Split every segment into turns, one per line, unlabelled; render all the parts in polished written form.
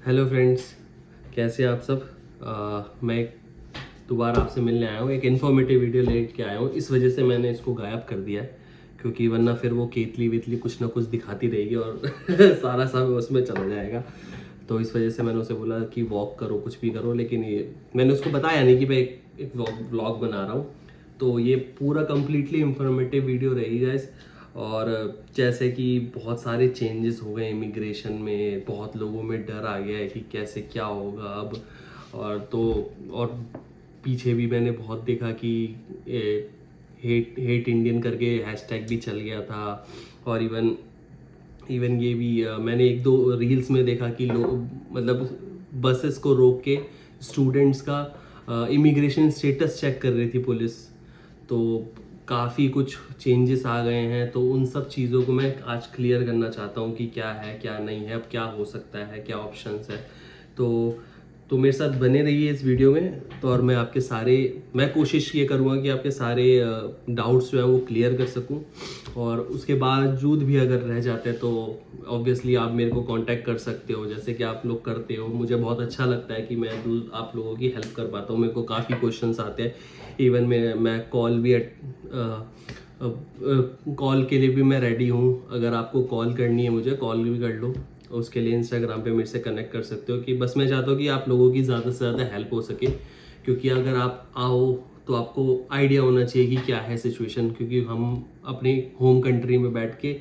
Hello friends, कैसे हैं आप सब। मैं दोबारा आपसे मिलने आया हूँ। एक इन्फॉर्मेटिव वीडियो लेके आया हूँ। इस वजह से मैंने इसको गायब कर दिया है, क्योंकि वरना फिर वो केतली वेतली कुछ ना कुछ दिखाती रहेगी और सारा सब उसमें चला जाएगा। तो इस वजह से मैंने उसे बोला कि वॉक करो, कुछ भी करो, लेकिन ये मैंने उसको बताया नहीं कि मैं एक व्लॉग बना रहा हूँ। तो ये पूरा कम्प्लीटली इंफॉर्मेटिव वीडियो रहेगी गाइस। और जैसे कि बहुत सारे चेंजेस हो गए इमिग्रेशन में, बहुत लोगों में डर आ गया है कि कैसे क्या होगा अब। और पीछे भी मैंने बहुत देखा कि हेट इंडियन करके हैशटैग भी चल गया था। और इवन ये भी मैंने एक दो रील्स में देखा कि लोग मतलब बसेस को रोक के स्टूडेंट्स का इमिग्रेशन स्टेटस चेक कर रही थी पुलिस। तो काफ़ी कुछ चेंजेस आ गए हैं। तो उन सब चीज़ों को मैं आज क्लियर करना चाहता हूँ कि क्या है क्या नहीं है, अब क्या हो सकता है, क्या ऑप्शंस है। तो मेरे साथ बने रहिए इस वीडियो में। तो और मैं कोशिश ये करूँगा कि आपके सारे डाउट्स जो है वो क्लियर कर सकूँ। और उसके बावजूद भी अगर रह जाते हैं तो ऑब्वियसली आप मेरे को कांटेक्ट कर सकते हो, जैसे कि आप लोग करते हो। मुझे बहुत अच्छा लगता है कि मैं आप लोगों की हेल्प कर पाता हूँ। मेरे को काफ़ी क्वेश्चंस आते हैं। इवन मैं कॉल के लिए भी मैं रेडी हूँ। अगर आपको कॉल करनी है मुझे कॉल भी कर लो। उसके लिए इंस्टाग्राम पे मेरे से कनेक्ट कर सकते हो। कि बस मैं चाहता हूँ कि आप लोगों की ज़्यादा से ज़्यादा हेल्प हो सके, क्योंकि अगर आप आओ तो आपको आइडिया होना चाहिए कि क्या है सिचुएशन। क्योंकि हम अपने होम कंट्री में बैठ के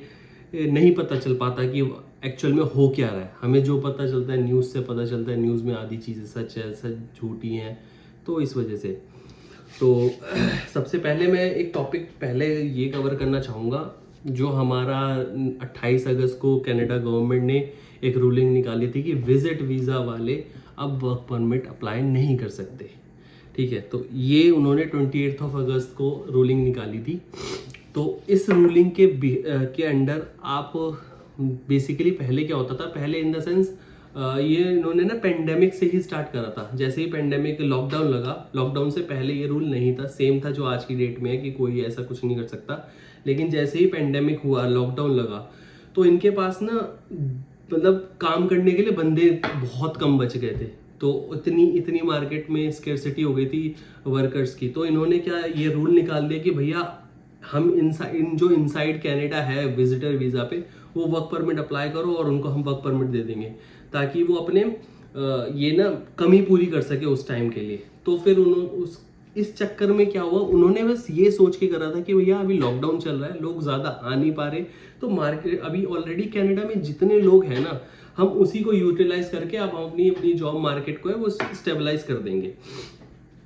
नहीं पता चल पाता कि एक्चुअल में हो क्या रहा है। हमें जो पता चलता है न्यूज़ से पता चलता है। न्यूज़ में आधी चीज़ें सच है, सच झूठी हैं। तो इस वजह से तो सबसे पहले मैं एक टॉपिक पहले ये कवर करना चाहूँगा। जो हमारा 28 अगस्त को कनाडा गवर्नमेंट ने एक रूलिंग निकाली थी कि विजिट वीज़ा वाले अब वर्क परमिट अप्लाई नहीं कर सकते। ठीक है, तो ये उन्होंने 28 अगस्त को रूलिंग निकाली थी। तो इस रूलिंग के अंडर आप बेसिकली पहले क्या होता था, पहले इन द सेंस ये इन्होंने ना पेंडेमिक से ही स्टार्ट करा था। जैसे ही पेंडेमिक लॉकडाउन लगा, लॉकडाउन से पहले ये रूल नहीं था, सेम था जो आज की डेट में है कि कोई ऐसा कुछ नहीं कर सकता। लेकिन जैसे ही पेंडेमिक हुआ, लॉकडाउन लगा, तो इनके पास ना मतलब काम करने के लिए बंदे बहुत कम बच गए थे। तो इतनी मार्केट में स्केर्सिटी हो गई थी वर्कर्स की। तो इन्होंने क्या ये रूल निकाल दिया कि भैया हम जो इनसाइड कनाडा है विजिटर वीज़ा पे, वो वर्क परमिट अप्लाई करो और उनको हम वर्क परमिट दे देंगे, ताकि वो अपने ये ना कमी पूरी कर सके उस टाइम के लिए। तो फिर इस चक्कर में क्या हुआ, उन्होंने बस ये सोच के करा था कि भैया अभी लॉकडाउन चल रहा है, लोग ज़्यादा आ नहीं पा रहे, तो मार्केट अभी ऑलरेडी कनाडा में जितने लोग हैं ना, हम उसी को यूटिलाइज करके अब अपनी अपनी जॉब मार्केट को है वो स्टेबलाइज कर देंगे।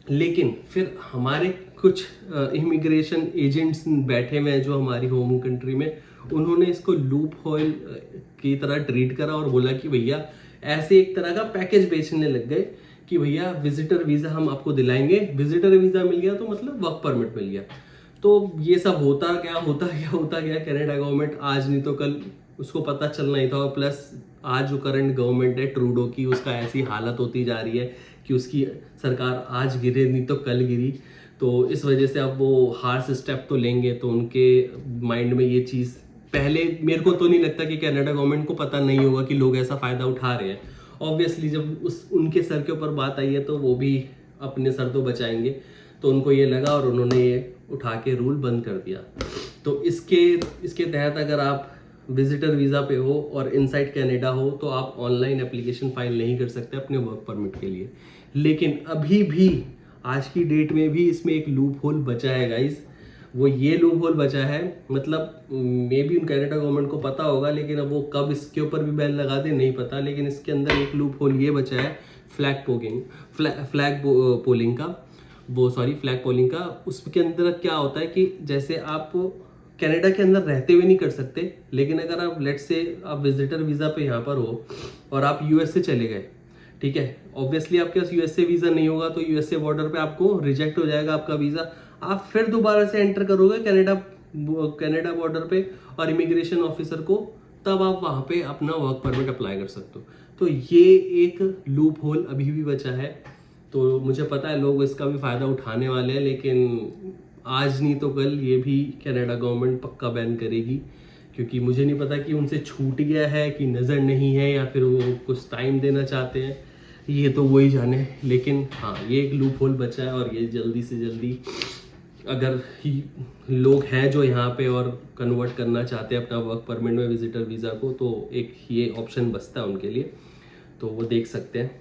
लेकिन फिर हमारे कुछ इमिग्रेशन एजेंट्स बैठे हुए हैं जो हमारी होम कंट्री में, उन्होंने इसको लूप होल की तरह ट्रीट करा और बोला कि भैया ऐसे एक तरह का पैकेज बेचने लग गए कि भैया विजिटर वीज़ा हम आपको दिलाएंगे। विजिटर वीज़ा मिल गया तो मतलब वर्क परमिट मिल गया। तो ये सब होता गया। कनाडा गवर्नमेंट आज नहीं तो कल उसको पता चलना ही था। और प्लस आज जो करंट गवर्नमेंट है ट्रूडो की, उसका ऐसी हालत होती जा रही है कि उसकी सरकार आज गिरे नहीं तो कल गिरी। तो इस वजह से अब वो हार्श स्टेप तो लेंगे। तो उनके माइंड में ये चीज़ पहले, मेरे को तो नहीं लगता कि कनाडा गवर्नमेंट को पता नहीं होगा कि लोग ऐसा फ़ायदा उठा रहे हैं। ऑब्वियसली जब उनके सर के ऊपर बात आई है तो वो भी अपने सर तो बचाएंगे। तो उनको ये लगा और उन्होंने ये उठा के रूल बंद कर दिया। तो इसके तहत अगर आप विजिटर वीज़ा पे हो और इनसाइड कनाडा हो तो आप ऑनलाइन एप्लीकेशन फाइल नहीं कर सकते अपने वर्क परमिट के लिए। लेकिन अभी भी आज की डेट में भी इसमें एक लूप होल बचा है गाइस। वो ये लूप होल बचा है, मतलब मे बी कनाडा गवर्नमेंट को पता होगा, लेकिन अब वो कब इसके ऊपर भी बैन लगा दे नहीं पता। लेकिन इसके अंदर एक लूप होल ये बचा है फ्लैग पोलिंग का। उसके अंदर क्या होता है कि जैसे आप कनाडा के अंदर रहते हुए नहीं कर सकते, लेकिन अगर आप लेट्स से आप विजिटर वीज़ा पे यहाँ पर हो और आप यूएसए चले गए, ठीक है, ऑब्वियसली आपके पास यूएसए वीज़ा नहीं होगा तो यूएसए बॉर्डर पे आपको रिजेक्ट हो जाएगा आपका वीज़ा। आप फिर दोबारा से एंटर करोगे कनाडा बॉर्डर पे और इमिग्रेशन ऑफिसर को, तब आप वहाँ पे अपना वर्क परमिट अप्लाई कर सकते हो। तो ये एक लूप होल अभी भी बचा है। तो मुझे पता है लोग इसका भी फ़ायदा उठाने वाले हैं, लेकिन आज नहीं तो कल ये भी कनाडा गवर्नमेंट पक्का बैन करेगी। क्योंकि मुझे नहीं पता कि उनसे छूट गया है कि नज़र नहीं है या फिर वो कुछ टाइम देना चाहते हैं, ये तो वही जाने। लेकिन हाँ, ये एक लूप होल बचा है और ये जल्दी से जल्दी अगर ही लोग हैं जो यहाँ पे और कन्वर्ट करना चाहते हैं अपना वर्क परमिट में विजिटर वीज़ा को, तो एक ये ऑप्शन बचता है उनके लिए, तो वो देख सकते हैं।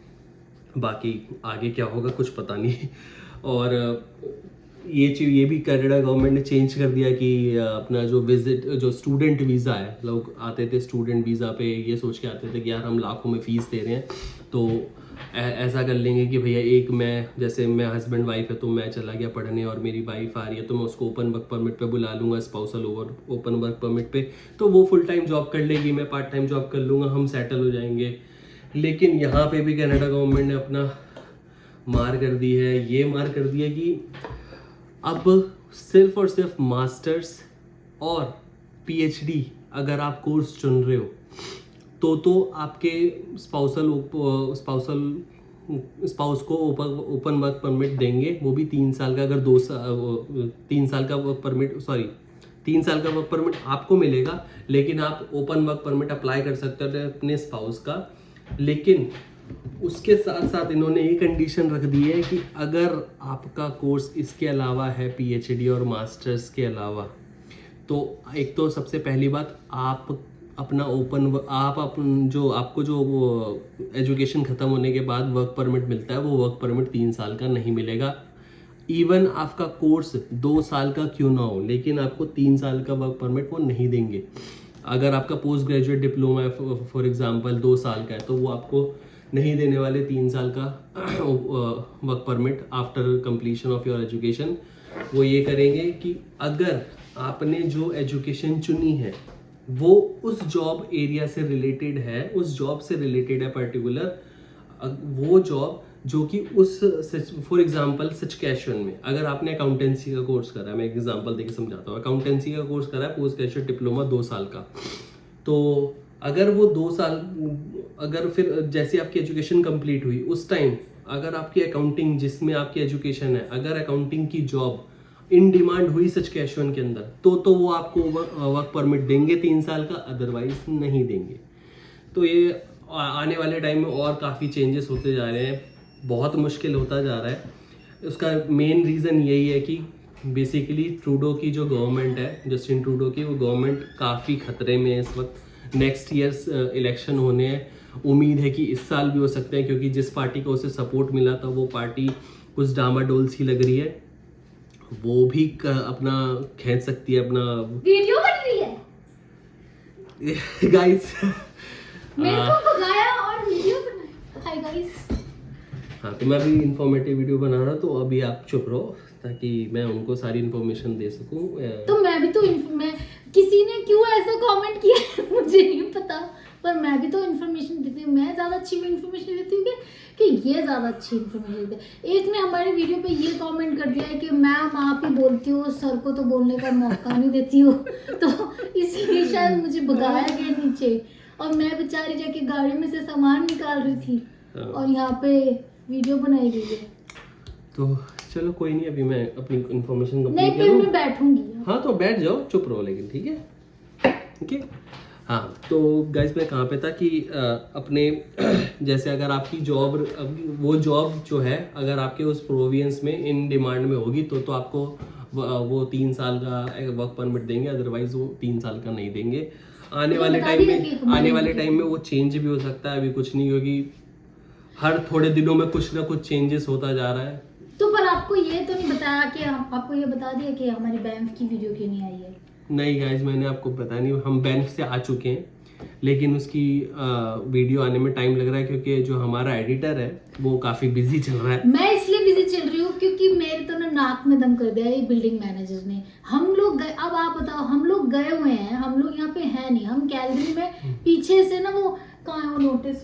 बाकी आगे क्या होगा कुछ पता नहीं। और ये भी कनाडा गवर्नमेंट ने चेंज कर दिया कि अपना जो स्टूडेंट वीज़ा है, लोग आते थे स्टूडेंट वीज़ा पे ये सोच के आते थे कि यार हम लाखों में फ़ीस दे रहे हैं, तो ऐसा कर लेंगे कि भैया जैसे मैं हस्बैंड वाइफ है तो मैं चला गया पढ़ने और मेरी वाइफ आ रही है तो मैं उसको ओपन वर्क परमिट पे बुला लूँगा, स्पाउसल ओपन वर्क परमिट पे, तो वो फुल टाइम जॉब कर लेगी, मैं पार्ट टाइम जॉब कर लूँगा, हम सेटल हो जाएंगे। लेकिन यहाँ पे भी कनाडा गवर्नमेंट ने अपना मार कर दी है, ये मार कर दिया कि अब सिर्फ और सिर्फ मास्टर्स और पीएचडी अगर आप कोर्स चुन रहे हो तो आपके स्पाउस को ओपन वर्क परमिट देंगे, वो भी 3 साल का। अगर 3 साल का वर्क परमिट 3 साल का वर्क परमिट आपको मिलेगा, लेकिन आप ओपन वर्क परमिट अप्लाई कर सकते हो अपने स्पाउस का। लेकिन उसके साथ साथ इन्होंने ये कंडीशन रख दी है कि अगर आपका कोर्स इसके अलावा है, पीएचडी और मास्टर्स के अलावा, तो एक तो सबसे पहली बात, आप अपना आपको जो वो एजुकेशन ख़त्म होने के बाद वर्क परमिट मिलता है, वो वर्क परमिट 3 साल का नहीं मिलेगा। इवन आपका कोर्स 2 साल का क्यों ना हो, लेकिन आपको 3 साल का वर्क परमिट वो नहीं देंगे। अगर आपका post graduate diploma for example 2 साल का है, तो वो आपको नहीं देने वाले 3 साल का work permit after completion of your education. वो ये करेंगे कि अगर आपने जो एजुकेशन चुनी है वो उस जॉब एरिया से रिलेटेड है, उस जॉब से रिलेटेड है पर्टिकुलर, वो जॉब जो कि उस फॉर एग्जांपल सचकेशन में अगर आपने अकाउंटेंसी का कोर्स करा है, मैं एग्जांपल देके समझाता हूँ, अकाउंटेंसी का कोर्स करा है पोस्ट ग्रेजुएट डिप्लोमा 2 साल का, तो अगर वो 2 साल, अगर फिर जैसे आपकी एजुकेशन कंप्लीट हुई उस टाइम अगर आपकी अकाउंटिंग जिसमें आपकी एजुकेशन है, अगर अकाउंटिंग की जॉब इन डिमांड हुई सचकेशन के अंदर, तो वो आपको वर्क परमिट देंगे 3 साल का, अदरवाइज नहीं देंगे। तो ये आने वाले टाइम में और काफ़ी चेंजेस होते जा रहे हैं, बहुत मुश्किल होता जा रहा है। उसका मेन रीज़न यही है कि बेसिकली ट्रूडो की जो गवर्नमेंट है, जस्टिन ट्रूडो की, वो गवर्नमेंट काफ़ी खतरे में है इस वक्त। नेक्स्ट ईयर्स इलेक्शन होने हैं, उम्मीद है कि इस साल भी हो सकते हैं, क्योंकि जिस पार्टी को उसे सपोर्ट मिला था वो पार्टी कुछ डामाडोल सी लग रही है, वो भी अपना खींच सकती है अपना।
वीडियो बन रही है
गाइस,
मेरे को भगाया और वीडियो बनाया। हाय गाइस,
हाँ, तो मैं अभी इंफॉर्मेटिव वीडियो बना रहा, तो अभी आप चुप रहो ताकि मैं उनको सारी इन्फॉर्मेशन दे सकूं।
तो मैं भी तो मैं किसी ने क्यों ऐसा कमेंट किया है मुझे नहीं पता, पर मैं भी तो इन्फॉर्मेशन देती हूँ। मैं ज़्यादा अच्छी इन्फॉर्मेशन देती हूँ कि ये ज़्यादा अच्छी इन्फॉर्मेशन देते हैं। एक ने हमारी वीडियो पे ये कमेंट कर दिया है कि मैम आप ही बोलती हो, सर को तो बोलने का मौका नहीं देती हो, तो इसलिए शायद मुझे भगाया गया नीचे, और मैं बेचारी जाके गाड़ी में से सामान निकाल रही थी और यहाँ पे वीडियो बनाई गई है।
तो चलो कोई नहीं, अभी मैं अपनी इन्फॉर्मेशन
नहीं, फिर मैं बैठूंगी।
हाँ, तो बैठ जाओ, चुप रहो लेकिन, ठीक है, ओके। हाँ, तो गाइस मैं कहाँ पे था कि अपने जैसे अगर आपकी जॉब, वो जॉब जो है अगर आपके उस प्रोविंस में इन डिमांड में होगी, तो आपको वो 3 साल का वर्क परमिट देंगे, अदरवाइज वो 3 साल का नहीं देंगे। आने वाले टाइम में वो चेंज भी हो सकता है, अभी कुछ नहीं, क्योंकि हर थोड़े दिनों में कुछ ना कुछ चेंजेस होता जा रहा है।
तो पर आपको ये तो नहीं बताया कि आपको ये बता दिया कि हमारी बैंक की वीडियो क्यों नहीं आई है?
नहीं गाइज, मैंने आपको बताया नहीं, हम बैंक से आ चुके हैं, लेकिन उसकी वीडियो आने में टाइम लग रहा है, क्योंकि जो हमारा एडिटर है वो काफ़ी बिजी चल रहा है।
मैं इसलिए बिजी चल रही हूँ क्योंकि मेरे तो ना नाक में दम कर दिया ये बिल्डिंग मैनेजर ने। हम लोग गए, अब आप बताओ, हम लोग गए हुए हैं, हम लोग यहाँ पे है नहीं, हम कैलगरी में पीछे से ना वो कहाँ है वो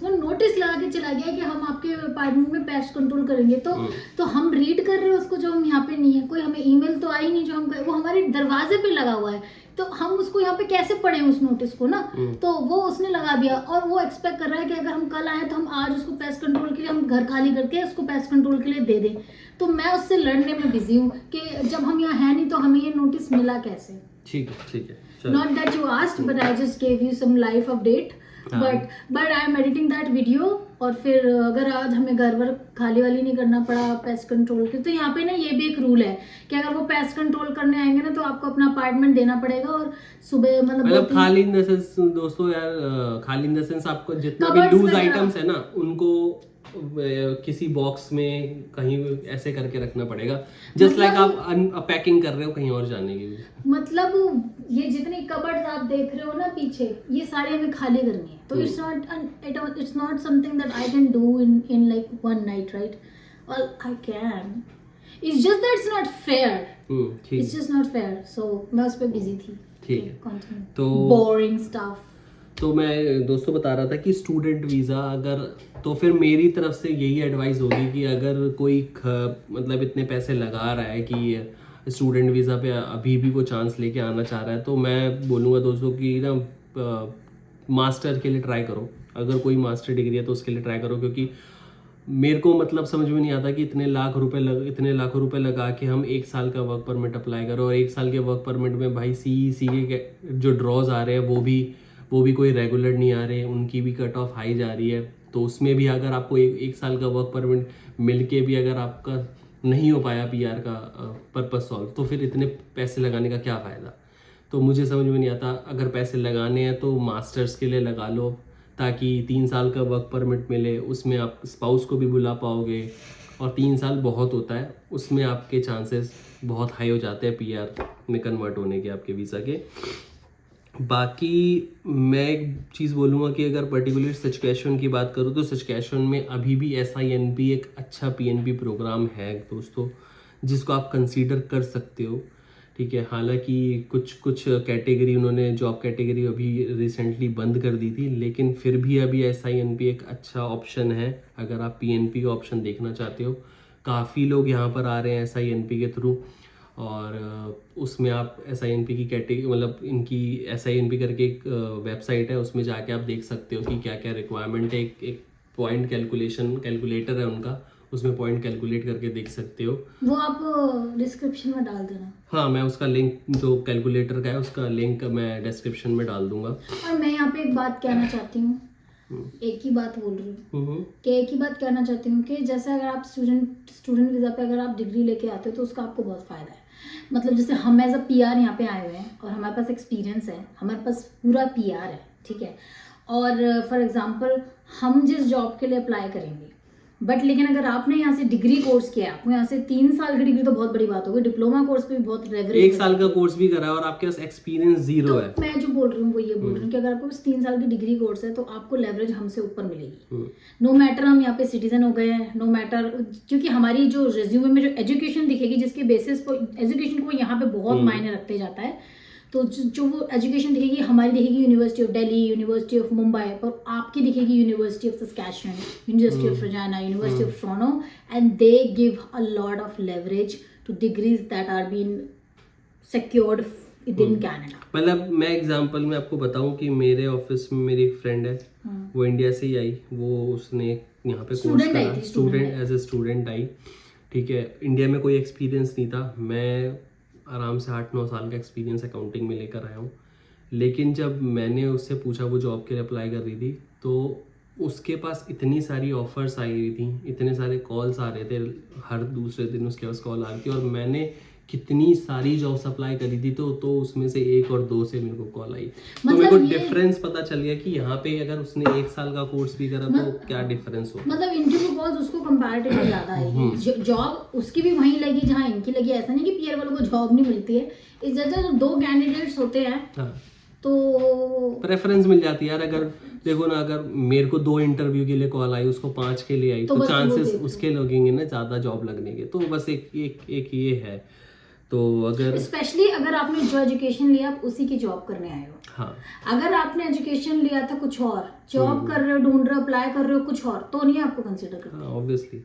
नोटिस लगा के चला गया कि हम आपके अपार्टमेंट में पेस्ट कंट्रोल करेंगे, तो हम रीड कर रहे हैं उसको, जो हम यहाँ पे नहीं है, कोई हमें ईमेल तो आई नहीं जो हम, वो हमारे दरवाजे पे लगा हुआ है, तो हम उसको यहाँ पे कैसे पढ़ें उस नोटिस को ना, तो वो उसने लगा दिया, और वो एक्सपेक्ट कर रहा है कि अगर हम कल आए तो हम आज उसको पेस्ट कंट्रोल के लिए हम घर खाली करके उसको पेस्ट कंट्रोल के लिए दे दें। तो मैं उससे लड़ने में बिजी हूँ कि जब हम यहाँ है नहीं तो हमें ये नोटिस मिला कैसे।
ठीक है चलो।
Not that you asked, but I just gave you some life update.
हाँ।
But I am editing that video. और फिर अगर आज हमें घर वर खाली वाली नहीं करना पड़ा पेस्ट कंट्रोल के, तो यहाँ पे ना ये भी एक रूल है कि अगर वो पेस्ट कंट्रोल करने आएंगे ना तो आपको अपना अपार्टमेंट देना पड़ेगा। और सुबह मतलब
खाली इन द सेंस दोस्तों यार, खाली इन द सेंस आपको जितना भी
Cupboards
लूज
वगैरह।
आइटम्स है ना उनको किसी बॉक्स में कहीं ऐसे करके रखना पड़ेगा, जस्ट लाइक आप पैकिंग कर रहे हो कहीं और जाने की।
मतलब ये जितनी कबर्ड्स आप देख रहे हो ना पीछे, ये सारी हमें खाली करनी है। तो it's not something that I can do in like one night, right? और I can, it's just that it's not fair, it's just not fair. So मैं उस पे बिजी थी।
ठीक है,
कंटिन्यू।
तो
बोरिंग स्टफ।
तो मैं दोस्तों बता रहा था कि स्टूडेंट वीज़ा अगर, तो फिर मेरी तरफ से यही एडवाइस होगी कि अगर कोई मतलब इतने पैसे लगा रहा है कि स्टूडेंट वीज़ा पे अभी भी वो चांस लेके आना चाह रहा है, तो मैं बोलूँगा दोस्तों कि ना मास्टर के लिए ट्राई करो। अगर कोई मास्टर डिग्री है तो उसके लिए ट्राई करो, क्योंकि मेरे को मतलब समझ में नहीं आता कि इतने लाखों रुपए लगा के हम 1 साल का वर्क परमिट अप्लाई करो, और 1 साल के वर्क परमिट में भाई सी के जो ड्रॉज आ रहे हैं वो भी कोई रेगुलर नहीं आ रहे, उनकी भी कट ऑफ हाई जा रही है। तो उसमें भी अगर आपको एक साल का वर्क परमिट मिल के भी अगर आपका नहीं हो पाया PR का पर्पस सॉल्व, तो फिर इतने पैसे लगाने का क्या फ़ायदा। तो मुझे समझ में नहीं आता, अगर पैसे लगाने हैं तो मास्टर्स के लिए लगा लो, ताकि 3 साल का वर्क परमिट मिले, उसमें आप स्पाउस को भी बुला पाओगे, और 3 साल बहुत होता है, उसमें आपके चांसेस बहुत हाई हो जाते हैं PR में कन्वर्ट होने के, आपके वीज़ा के। बाकी मैं एक चीज़ बोलूँगा कि अगर पर्टिकुलर सचकेशन की बात करूँ तो सचकेशन में अभी भी SINP एक अच्छा PNP प्रोग्राम है दोस्तों, जिसको आप कंसीडर कर सकते हो। ठीक है, हालांकि कुछ कैटेगरी उन्होंने जॉब कैटेगरी अभी रिसेंटली बंद कर दी थी, लेकिन फिर भी अभी SINP एक अच्छा ऑप्शन है अगर आप PNP का ऑप्शन देखना चाहते हो। काफ़ी लोग यहाँ पर आ रहे हैं SINP के थ्रू, और उसमें आप SINP की कैटेगरी मतलब इनकी SINP करके एक वेबसाइट है, उसमें जाके आप देख सकते हो कि क्या क्या रिक्वायरमेंट है। एक पॉइंट कैलकुलेटर है उनका, उसमें पॉइंट कैलकुलेट करके देख सकते हो।
वो आप डिस्क्रिप्शन में डाल देना।
हाँ, मैं उसका लिंक जो कैलकुलेटर का है उसका लिंक मैं डिस्क्रिप्शन में डाल दूंगा।
और मैं यहाँ पे एक बात कहना चाहती हूँ, एक ही बात बोल रही हूँ कि एक ही बात कहना चाहती हूँ कि जैसे अगर आप स्टूडेंट वीज़ा पे अगर आप डिग्री लेके आते हो तो उसका आपको बहुत फ़ायदा है। मतलब जैसे हम एज अ PR यहाँ पे आए हुए हैं और हमारे पास एक्सपीरियंस है, हमारे पास पूरा PR है, ठीक है। और फॉर एग्जांपल हम जिस जॉब के लिए अप्लाई करेंगे, बट लेकिन अगर आपने यहाँ से डिग्री कोर्स किया, आपको यहाँ से 3 साल की डिग्री तो बहुत बड़ी बात होगी, डिप्लोमा कोर्स पे भी बहुत लेवरेज,
1 साल का कोर्स भी करा है और आपके पास एक्सपीरियंस 0
तो
है।
मैं जो बोल रही हूँ वो ये बोल रही हूँ कि अगर आपको 3 साल की डिग्री कोर्स है तो आपको लेवरेज हमसे ऊपर मिलेगी। नो मैटर हम यहाँ पे सिटीजन हो गए हैं, नो मैटर, क्योंकि हमारी जो रिज्यूमे में जो एजुकेशन दिखेगी, जिसके बेसिस को एजुकेशन को यहाँ पे बहुत मायने रखते जाता है, तो जो वो एजुकेशन दिखेगी हमारी दिखेगी university of Delhi, university of Mumbai, पर आपकी दिखेगी university of Saskatchewan, university of Regina, university of Toronto, and they give a lot of leverage to degrees that are been secured in Canada.
मतलब मैं एग्जांपल में आपको बताऊं कि मेरे ऑफिस में मेरी एक फ्रेंड है, वो इंडिया से ही आई, वो उसने यहाँ पे कोर्स करा, student as a student I. ठीक है, इंडिया में कोई एक्सपीरियंस नहीं था, मैं आराम से 8-9 साल का एक्सपीरियंस अकाउंटिंग में लेकर आया हूँ। लेकिन जब मैंने उससे पूछा, वो जॉब के लिए अप्लाई कर रही थी, तो उसके पास इतनी सारी ऑफर्स आई हुई थी, इतने सारे कॉल्स आ रहे थे, हर दूसरे दिन उसके पास कॉल आ रही थी, और मैंने कितनी सारी जॉब्स अप्लाई करी थी, तो उसमें से 1 और 2 से मेरे को कॉल आई। तो मेरे को डिफरेंस पता चल गया कि यहाँ पे अगर उसने 1 साल का कोर्स भी करा तो क्या डिफरेंस हो।
मतलब इंटरव्यू कॉल्स उसको कंपैरेटिवली ज़्यादा आएगी, जॉब उसकी भी वहीं लगी जहाँ इनकी लगी। ऐसा नहीं कि PR वालों को जॉब नहीं मिलती है, इस जगह 2 कैंडिडेट्स होते हैं, हाँ, तो
प्रेफरेंस मिल जाती है यार। अगर देखो ना, अगर मेरे को 2 इंटरव्यू के लिए कॉल आई, उसको 5 के लिए आई, तो चांसेस उसके लगेंगे ना ज़्यादा जॉब लगने के। तो बस एक ये है। तो अगर
स्पेशली अगर आपने जो एजुकेशन लिया आप उसी की जॉब करने आए हो, हाँ, अगर आपने एजुकेशन लिया था कुछ और, जॉब कर रहे हो, ढूंढ रहे हो, अप्लाई कर रहे हो कुछ और, तो नहीं आपको कंसिडर करते,
ऑब्वियसली।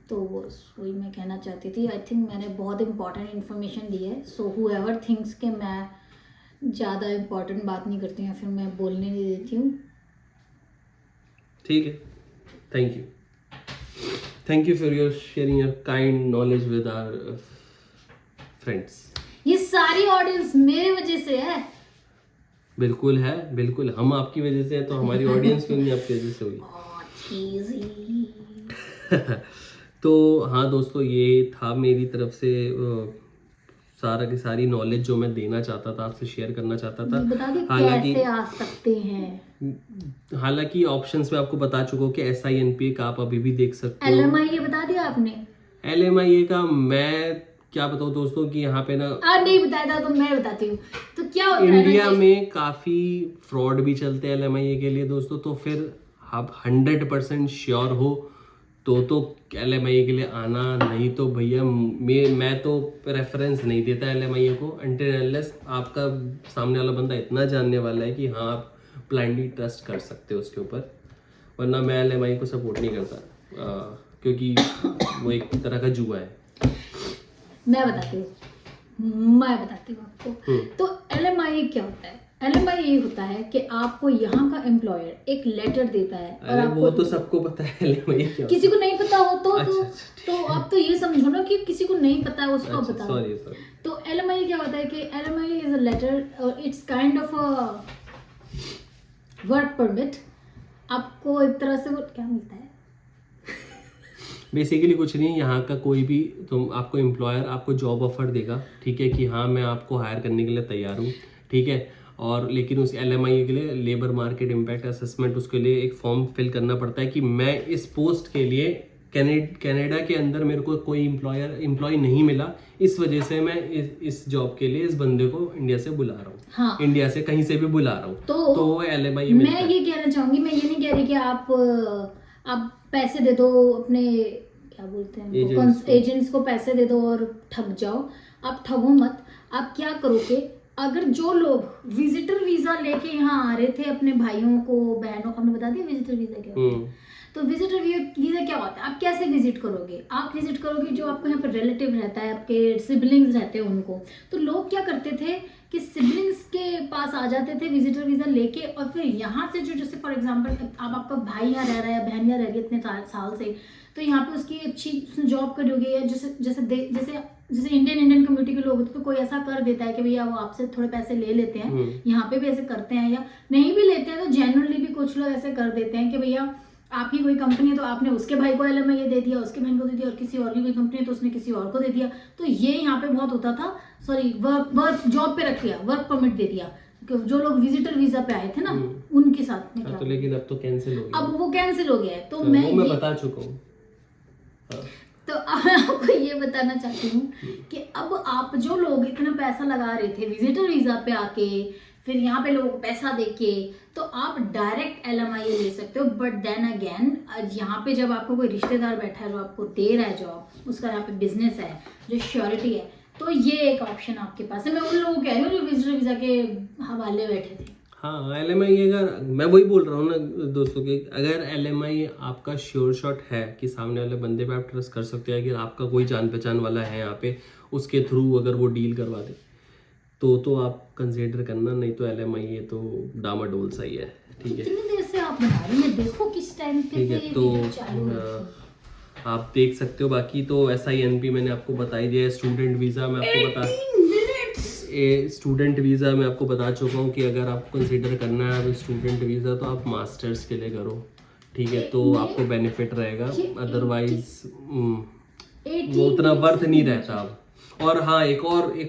तो वही मैं कहना चाहती थी। आई थिंक मैंने बहुत इंपॉर्टेंट इन्फॉर्मेशन दी है, सो हूएवर थिंक्स के मैं ज़्यादा इंपॉर्टेंट बात नहीं करती हूँ, फिर मैं बोलने नहीं देती हूँ।
ठीक है, thank you for your sharing your kind knowledge with our friends.
ये सारी ऑडियंस मेरे वजह से है।
बिल्कुल है, बिल्कुल। हम आपकी वजह से है तो हमारी ऑडियंस क्यों नहीं आपकी वजह से हुई? तो हाँ दोस्तों, ये था मेरी तरफ से सारा की सारी नॉलेज जो मैं देना चाहता था, आपसे शेयर करना चाहता था।
बता दे
हालांकि
कैसे आ सकते हैं।
हालांकि ऑप्शंस में आपको बता चुका हूँ कि SINPA का आप अभी भी देख सकते हो।
LMIA बता दिया आपने?
LMIA का मैं क्या बताऊँ दोस्तों कि यहाँ पे ना
नहीं बताया था तो मैं बताती हूँ। तो क्या होता है
इंडिया में काफी फ्रॉड भी चलते हैं LMIA के लिए दोस्तों। तो फिर आप 100% श्योर हो तो LMIA के लिए आना, नहीं तो भैया मैं तो रेफरेंस नहीं देता LMIA को until unless आपका सामने वाला बंदा इतना जानने वाला है कि हाँ आप ब्लाइंडली ट्रस्ट कर सकते हो उसके ऊपर। वरना मैं LMIA को सपोर्ट नहीं करता, क्योंकि वो एक तरह का जुआ है।
मैं बताती हूँ आपको। तो LMIA क्या होता है? LMIA ये होता है कि आपको यहाँ का एम्प्लॉयर एक लेटर देता है और आपको,
वो तो सबको पता है LMIA क्या
किसी को नहीं पता हो तो
अच्छा,
तो आप तो ये समझो ना कि किसी को नहीं पता है उसको बता।
सॉरी।
तो LMIA क्या होता है कि LMIA इज अ लेटर और it's kind of a work permit. आपको एक तरह से वो क्या मिलता है,
बेसिकली कुछ नहीं, यहाँ का कोई भी आपको एम्प्लॉयर आपको जॉब ऑफर देगा, ठीक है, कि हाँ मैं आपको हायर करने के लिए तैयार हूँ, ठीक है। और लेकिन उस LMIA के लिए लेबर मार्केट इम्पैक्ट असेसमेंट, उसके लिए एक फॉर्म फिल करना पड़ता है कि मैं इस पोस्ट के लिए कनाडा के अंदर मेरे को कोई एम्प्लॉय नहीं मिला, इस वजह से मैं इस जॉब के लिए इस बंदे को इंडिया से बुला रहा हूँ।
हाँ।
इंडिया से कहीं से भी बुला रहा हूँ, तो वो LMIA मिलता
मैं
है।
ये कहना चाहूंगी, मैं ये नहीं कह रही कि आप पैसे दे दो अपने, क्या बोलते हैं, एजेंट्स को पैसे दे दो और ठग जाओ। आप ठगो मत। आप क्या करोगे, अगर जो लोग विजिटर वीजा लेके यहाँ आ रहे थे अपने भाइयों को बहनों को, हमने बता दिया विजिटर वीजा क्या होता है। तो विजिटर वीजा क्या होता है, आप कैसे विजिट करोगे? आप विजिट करोगे जो आपको यहाँ पर रिलेटिव रहता है, आपके सिबलिंग्स रहते हैं उनको। तो लोग क्या करते थे कि सिबलिंग्स के पास आ जाते थे विजिटर वीजा लेके, और फिर यहाँ से जो, जैसे फॉर एग्जांपल अब आपका भाई यहाँ रह रहा है या बहन यहाँ रह रही है इतने साल से, तो यहाँ पे उसकी अच्छी जॉब करी होगी, या जैसे इंडियन कम्युनिटी के लोग होते, तो कोई ऐसा कर देता है कि भैया वो आपसे थोड़े पैसे ले लेते हैं। यहाँ पे भी ऐसे करते हैं, या नहीं भी लेते हैं तो जनरली भी कुछ लोग ऐसे कर देते हैं कि भैया आपकी कोई कंपनी है तो आपने उसके भाई को LMIA दे दिया, उसके बहन को दे दिया, और किसी और की कोई कंपनी है तो उसने किसी और को दे दिया। तो ये यहाँ पे बहुत होता था। सॉरी, वर्क जॉब पे रख दिया, वर्क परमिट दे दिया, जो लोग विजिटर वीजा पे आए थे ना उनके साथ में।
तो लेकिन अब तो कैंसिल हो गया,
अब वो कैंसिल हो गया है। तो
मैं बता चुका हूँ।
तो मैं आपको ये बताना चाहती हूँ कि अब आप जो लोग इतना पैसा लगा रहे थे विजिटर वीजा पे आके, फिर यहाँ पे लोगों को पैसा देके, तो आप डायरेक्ट LMIA ले सकते हो। बट देन अगेन, यहाँ पे जब आपको कोई रिश्तेदार बैठा है जो आपको दे रहा है जॉब, उसका यहाँ पे बिजनेस है, जो श्योरिटी है, तो ये एक ऑप्शन आपके पास है। मैं उन लोगों को कह रही हूँ जो विजिटर वीजा के हवाले बैठे थे।
हाँ, LMIA का मैं वही बोल रहा हूँ ना दोस्तों कि अगर LMIA आपका श्योर शॉट है कि सामने वाले बंदे पे आप ट्रस्ट कर सकते हैं, अगर आपका कोई जान पहचान वाला है यहाँ पे, उसके थ्रू अगर वो डील करवा दे तो आप कंसीडर करना, नहीं तो LMIA तो डामाडोल सा ही है, ठीक है।
कितनी देर से आप बना रहे हैं, देखो किस टाइम पे
ठीक है, तो आप देख सकते हो। बाकी तो SINP मैंने आपको बता ही दिया है। स्टूडेंट वीज़ा मैं आपको बता चुका हूँ कि अगर आपको कंसीडर करना है स्टूडेंट वीज़ा तो आप मास्टर्स के लिए करो, ठीक है, तो आपको बेनिफिट रहेगा। अदरवाइज वो उतना वर्थ नहीं रहता अब। और हाँ, एक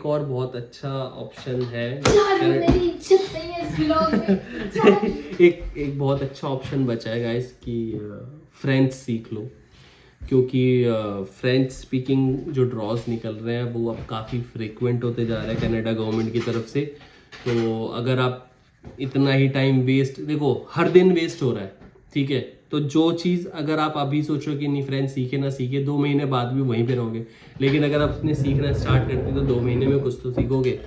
और बहुत अच्छा ऑप्शन है, एक बहुत अच्छा ऑप्शन बचा है गाइस कि फ्रेंच सीख लो, क्योंकि फ्रेंच स्पीकिंग जो ड्रॉज निकल रहे हैं वो अब काफ़ी फ्रीक्वेंट होते जा रहे हैं कनाडा गवर्नमेंट की तरफ से। तो अगर आप इतना ही टाइम वेस्ट, देखो हर दिन वेस्ट हो रहा है, ठीक है, तो जो चीज़ अगर आप अभी सोचो कि नहीं फ्रेंच सीखे ना सीखे, 2 महीने बाद भी वहीं पे रहोगे, लेकिन अगर आप अपने सीखना स्टार्ट करते तो 2 महीने में कुछ तो सीखोगे।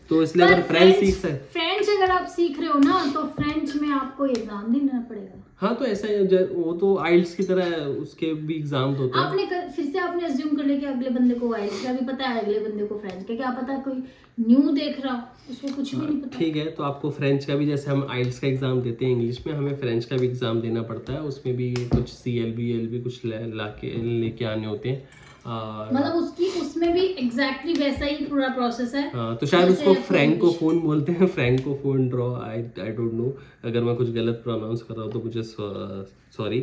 तो इसलिए अगर
फ्रेंच अगर आप सीख रहे हो ना, तो फ्रेंच में आपको एग्जाम देना पड़ेगा।
हाँ, तो ऐसा वो तो आइल्स की तरह है, उसके भी एग्जाम होते हैं।
फिर से आपने अज्यूम कर लिया कि अगले बंदे को आइल्स का भी पता है, अगले बंदे को फ्रेंच का क्या पता, कोई न्यू देख रहा हो उसको कुछ भी नहीं पता। ठीक
है, तो आपको फ्रेंच का भी, जैसे हम आइल्स का एग्जाम देते हैं इंग्लिश में, हमें फ्रेंच का भी एग्जाम देना पड़ता है। उसमें भी कुछ CLB कुछ लेके आने होते हैं,
मतलब उसमें उसमें भी एग्जैक्टली वैसा ही पूरा प्रोसेस है।
हाँ, तो शायद
जैसे
उसको
आपको
फ्रैंकोफोन बोलते हैं, francophone draw, I don't know. अगर मैं कुछ गलत प्रोनाउंस कर रहा हूँ तो मुझे सॉरी।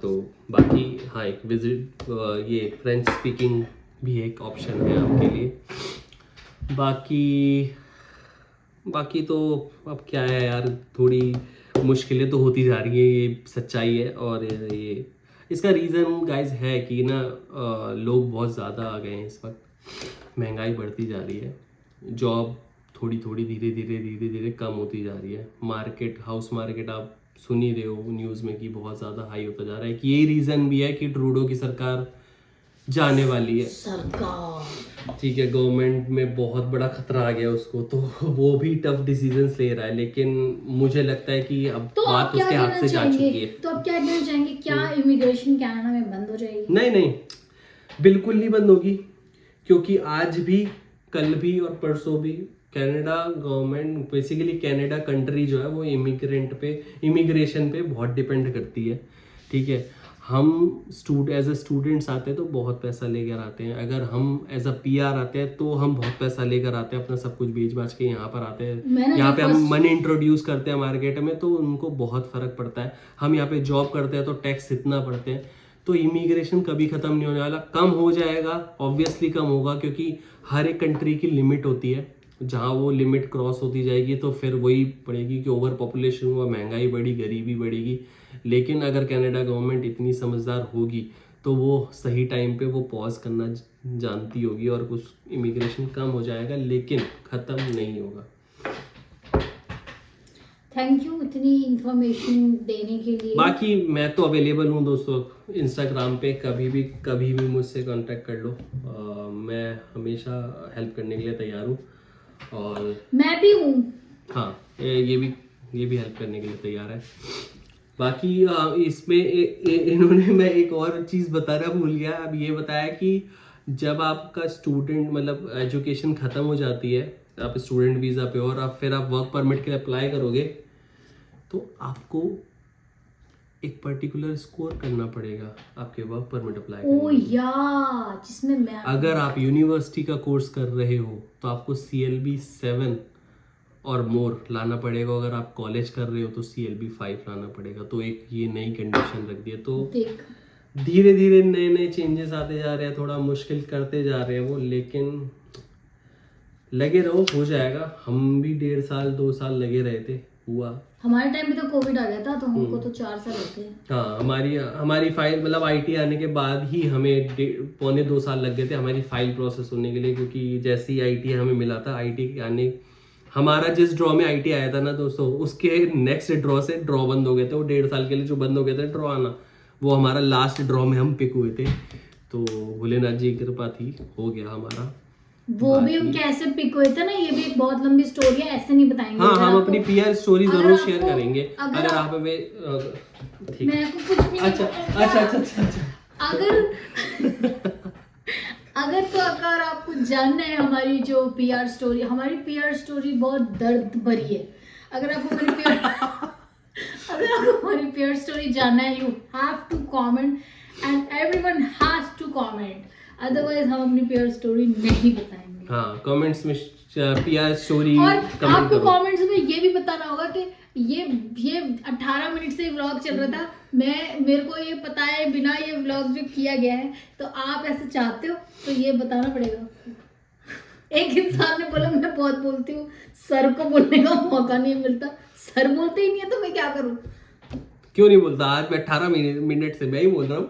तो बाकी हाँ, एक विजिट ये फ्रेंच स्पीकिंग भी एक ऑप्शन है आपके लिए। बाकी तो अब क्या है यार, थोड़ी मुश्किलें तो होती जा रही है, ये सच्चाई है। और ये इसका रीज़न गाइस है कि ना लोग बहुत ज़्यादा आ गए हैं इस वक्त, महंगाई बढ़ती जा रही है, जॉब थोड़ी थोड़ी धीरे धीरे कम होती जा रही है, हाउस मार्केट आप सुन ही रहे हो न्यूज़ में कि बहुत ज़्यादा हाई होता जा रहा है। कि यही रीज़न भी है कि ट्रूडो की सरकार जाने वाली है,
सरकार,
ठीक है, गवर्नमेंट में बहुत बड़ा खतरा आ गया उसको, तो वो भी टफ डिसीजंस ले रहा है। लेकिन मुझे लगता है कि अब
तो आप
बात
क्या
उसके हाथ
कहना
से जा
चाहेंगे?
चुकी है।
तो आप क्या कहना चाहेंगे, क्या इमिग्रेशन कनाडा में बंद हो जाएगी?
नहीं, बिल्कुल नहीं बंद होगी, क्योंकि आज भी, कल भी और परसों भी Canada government, basically Canada country जो है वो इमिग्रेशन पे बहुत डिपेंड करती है, ठीक है। हम एज ए स्टूडेंट्स आते हैं तो बहुत पैसा लेकर आते हैं, अगर हम एज अ पीआर आते हैं तो हम बहुत पैसा लेकर आते हैं, अपना सब कुछ बेच बाच के यहाँ पर आते हैं। यहाँ पे हम मनी इंट्रोड्यूस करते हैं मार्केट में, तो उनको बहुत फर्क पड़ता है। हम यहाँ पे जॉब करते हैं तो टैक्स इतना पड़ते हैं, तो इमिग्रेशन कभी ख़त्म नहीं होने वाला। कम हो जाएगा, ऑब्वियसली कम होगा, क्योंकि हर एक कंट्री की लिमिट होती है, जहाँ वो लिमिट क्रॉस होती जाएगी तो फिर वही पड़ेगी कि ओवर पॉपुलेशन हुआ, महंगाई बढ़ी, गरीबी बढ़ेगी। लेकिन अगर कनाडा गवर्नमेंट इतनी समझदार होगी तो वो सही टाइम पे वो पॉज करना जानती होगी और कुछ इमिग्रेशन कम हो जाएगा, लेकिन ख़त्म नहीं होगा।
थैंक यू इतनी इंफॉर्मेशन देने के लिए।
बाकी मैं तो अवेलेबल हूँ दोस्तों, इंस्टाग्राम पे कभी भी मुझसे कांटेक्ट कर लो, मैं हमेशा हेल्प करने के लिए तैयार हूँ। और
मैं भी हूँ,
हाँ, ये भी हेल्प करने के लिए तैयार है। बाकी इसमें इन्होंने मैं एक और चीज़ बताना भूल गया, अब ये बताया कि जब आपका स्टूडेंट मतलब एजुकेशन ख़त्म हो जाती है, आप स्टूडेंट वीज़ा पे और फिर आप वर्क परमिट के लिए अप्लाई करोगे, तो आपको एक पर्टिकुलर स्कोर करना पड़ेगा आपके वर्क परमिट अप्लाई करने
ओ
के लिए।
या, जिसमें मैं
अगर आप यूनिवर्सिटी का कोर्स कर रहे हो तो आपको CLB 7 और मोर लाना पड़ेगा, अगर आप कॉलेज कर रहे हो तो CLB 5 लाना पड़ेगा। तो एक ये नई कंडीशन रख दी है। तो धीरे धीरे नए चेंजेस आते जा रहे हैं, थोड़ा मुश्किल करते जा रहे हैं वो, लेकिन लगे रहो, हो जाएगा। हम भी 1.5 साल 2 साल लगे रहे थे, हुआ।
हमारे टाइम में तो कोविड आ गया था, तो हमको तो 4 साल होते हैं।
हाँ, हमारी फाइल मतलब IT आने के बाद ही हमें 1.25-2 साल लग गए थे हमारी फाइल प्रोसेस होने के लिए, क्योंकि जैसे ही IT हमें मिला था, IT आने हमारा जिस ड्रॉ में IT आया था ना दोस्तों, उसके नेक्स्ट ड्रॉ से ड्रॉ बंद हो गए थे। वो 1.5 साल के लिए जो बंद हो गए थे ड्रॉ आना, वो हमारा लास्ट ड्रॉ में हम पिक हुए थे। तो भोलेनाथ जी की कृपा थी, हो गया हमारा।
वो भी हम कैसे पिक हुए थे ना, ये भी एक बहुत लंबी स्टोरी है, ऐसे नहीं बताएंगे।
हाँ, हम अपनी PR स्टोरी जरूर शेयर
आपको-
करेंगे। अगर आप हमें ठीक,
मैं आपको कुछ नहीं
अच्छा
अगर आपको जानना है हमारी जो PR स्टोरी, हमारी PR स्टोरी बहुत दर्द भरी है। अगर आपको हमारी PR स्टोरी जानना है, you have to comment and everyone has to comment, otherwise हम अपनी PR स्टोरी नहीं बताएंगे।
हाँ, कमेंट्स में PR स्टोरी
और
कमेंट
आपको
करो।
कमेंट्स में ये भी बताना होगा कि ये 18 मिनट से व्लॉग चल रहा था, मेरे को ये पता है बिना ये व्लॉग जो किया गया है, तो आप ऐसे चाहते हो तो ये बताना पड़ेगा। एक इंसान ने बोला मैं बहुत बोलती हूँ, सर को बोलने का मौका नहीं मिलता, सर बोलते ही नहीं है तो मैं क्या करूँ?
क्यों नहीं बोलता? आज मैं 18 मिनट से मैं ही बोल रहा हूँ।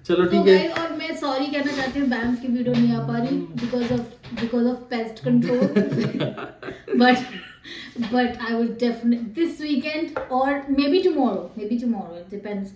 चलो ठीक है।
और मैं सॉरी कहना चाहती हूँ, बैंस की वीडियो नहीं आ पा रही because of pest control, but I will definitely this weekend or maybe tomorrow it depends,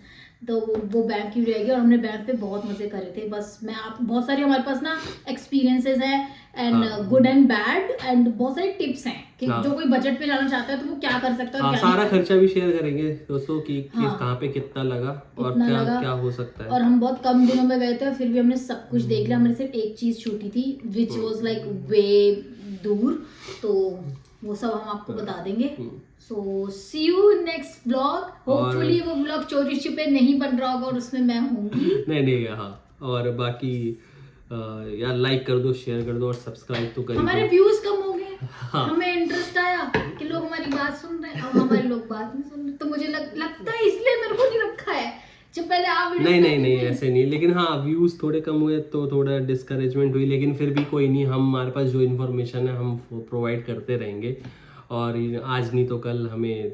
तो वो बैंक की रहेगी। और हमने बैंक पे बहुत मजे करे थे। बस बहुत सारी हमारे पास ना एक्सपीरियंसेस है and good and bad, and बहुत सारी टिप्स हैं कि जो कोई बजट पे जाना चाहता है तो वो क्या कर सकता है और क्या
सारा खर्चा भी शेयर करेंगे दोस्तों कि कहाँ पे कितना लगा और क्या हो सकता है।
और हम बहुत कम दिनों में गए थे, फिर भी हमने सब कुछ देख लिया। हमने सिर्फ एक चीज छूटी थी विच वाज लाइक वे दूर, तो वो सब हम आपको बता देंगे। सो सी यू नेक्स्ट व्लॉग। होपफुली वो व्लॉग चोरी छुपे नहीं बन रहा होगा और उसमें मैं होंगी।
नहीं हाँ, और बाकी यार लाइक कर दो, शेयर कर दो और सब्सक्राइब तो कर
हमारे
दो।
व्यूज कम हो गए,
हाँ।
हमें इंटरेस्ट आया कि लोग हमारी बात सुन रहे हैं, अब हमारे लोग बात नहीं सुन रहे, तो मुझे लगता है इसलिए मेरे को नहीं रखा है। जब पहले आप
नहीं ऐसे नहीं, लेकिन हाँ व्यूज थोड़े कम हुए तो थोड़ा डिस्करेजमेंट हुई, लेकिन फिर भी कोई नहीं, हमारे पास जो इन्फॉर्मेशन है हम प्रोवाइड करते रहेंगे और आज नहीं तो कल हमें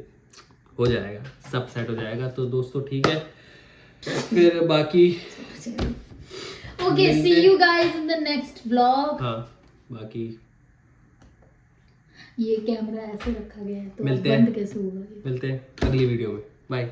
हो जाएगा, सब सेट हो जाएगा। तो दोस्तों ठीक है, फिर बाकी
okay, see you guys in the next vlog.
हाँ बाकी
ये कैमरा ऐसे रखा गया है तो
मिलते
बंद
हैं,
कैसे होगा ये?
मिलते हैं अगली वीडियो में, बाय।